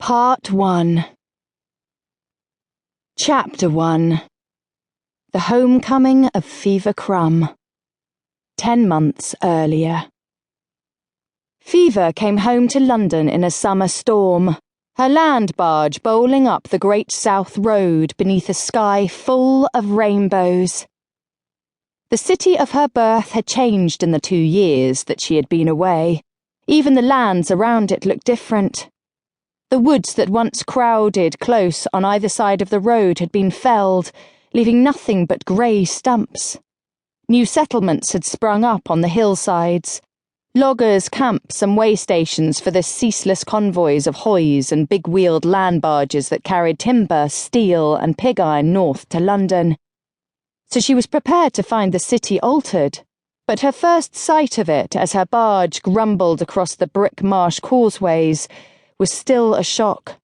Part 1. Chapter 1. The Homecoming of Fever Crumb. 10 months earlier. Fever came home to London in a summer storm, her land barge bowling up the Great South Road beneath a sky full of rainbows. The city of her birth had changed in the 2 years that she had been away. Even the lands around it looked different. The woods that once crowded close on either side of the road had been felled, leaving nothing but grey stumps. New settlements had sprung up on the hillsides, loggers' camps and way stations for the ceaseless convoys of hoys and big-wheeled land barges that carried timber, steel and pig iron north to London. So she was prepared to find the city altered, but her first sight of it as her barge grumbled across the brick marsh causeways was still a shock.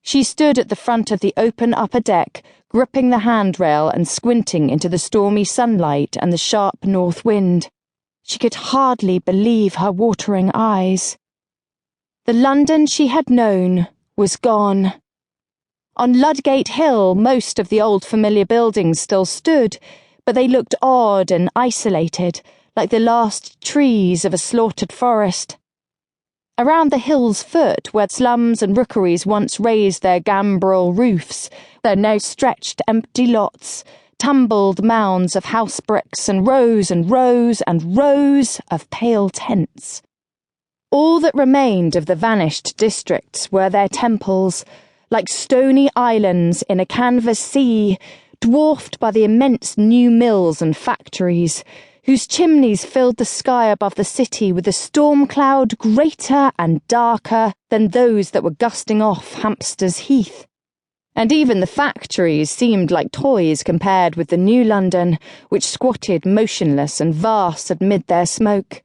She stood at the front of the open upper deck, gripping the handrail and squinting into the stormy sunlight and the sharp north wind. She could hardly believe her watering eyes. The London she had known was gone. On Ludgate Hill, most of the old familiar buildings still stood, but they looked odd and isolated, like the last trees of a slaughtered forest. Around the hill's foot, where slums and rookeries once raised their gambrel roofs, there now stretched empty lots, tumbled mounds of house bricks and rows and rows and rows of pale tents. All that remained of the vanished districts were their temples, like stony islands in a canvas sea, dwarfed by the immense new mills and factories, whose chimneys filled the sky above the city with a storm cloud greater and darker than those that were gusting off Hampstead's Heath. And even the factories seemed like toys compared with the new London, which squatted motionless and vast amid their smoke.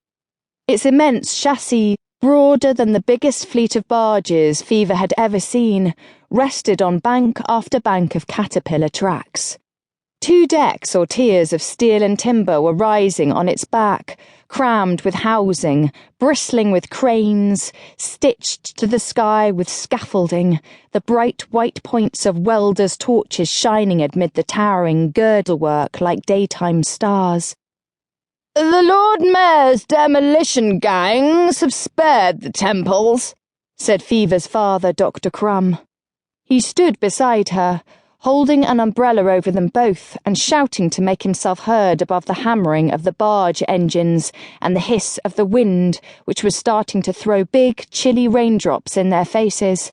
Its immense chassis, broader than the biggest fleet of barges Fever had ever seen, rested on bank after bank of caterpillar tracks. 2 decks or tiers of steel and timber were rising on its back, crammed with housing, bristling with cranes, stitched to the sky with scaffolding, the bright white points of welders' torches shining amid the towering girdlework like daytime stars. "The Lord Mayor's demolition gangs have spared the temples," said Fever's father, Dr. Crumb. He stood beside her, holding an umbrella over them both and shouting to make himself heard above the hammering of the barge engines and the hiss of the wind, which was starting to throw big, chilly raindrops in their faces.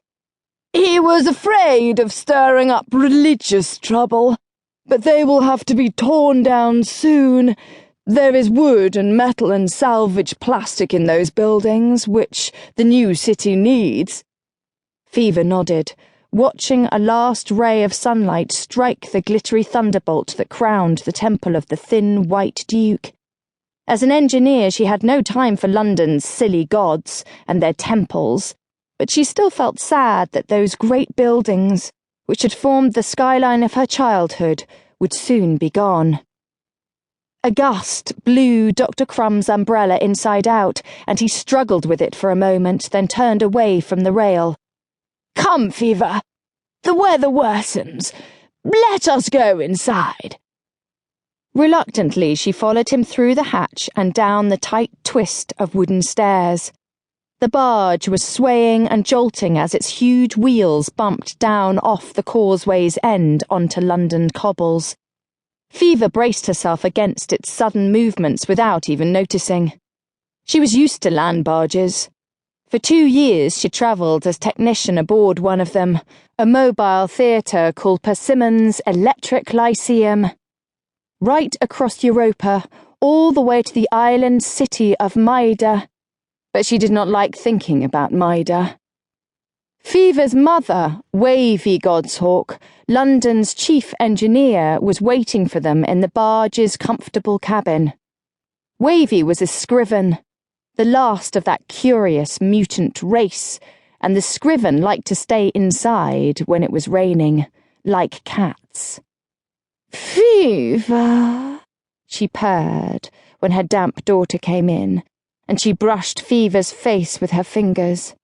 "He was afraid of stirring up religious trouble, but they will have to be torn down soon. There is wood and metal and salvage plastic in those buildings, which the new city needs." Fever nodded, watching a last ray of sunlight strike the glittery thunderbolt that crowned the temple of the thin white duke. As an engineer, she had no time for London's silly gods and their temples, but she still felt sad that those great buildings, which had formed the skyline of her childhood, would soon be gone. A gust blew Dr. Crumb's umbrella inside out, and he struggled with it for a moment, then turned away from the rail. "Come, Fever. The weather worsens. Let us go inside." Reluctantly, she followed him through the hatch and down the tight twist of wooden stairs. The barge was swaying and jolting as its huge wheels bumped down off the causeway's end onto London cobbles. Fever braced herself against its sudden movements without even noticing. She was used to land barges. For 2 years she travelled as technician aboard one of them, a mobile theatre called Persimmon's Electric Lyceum. Right across Europa, all the way to the island city of Maida. But she did not like thinking about Maida. Fever's mother, Wavy Godshawk, London's chief engineer, was waiting for them in the barge's comfortable cabin. Wavy was a Scriven, the last of that curious mutant race, and the Scriven liked to stay inside when it was raining, like cats. "Fever," she purred when her damp daughter came in, and she brushed Fever's face with her fingers.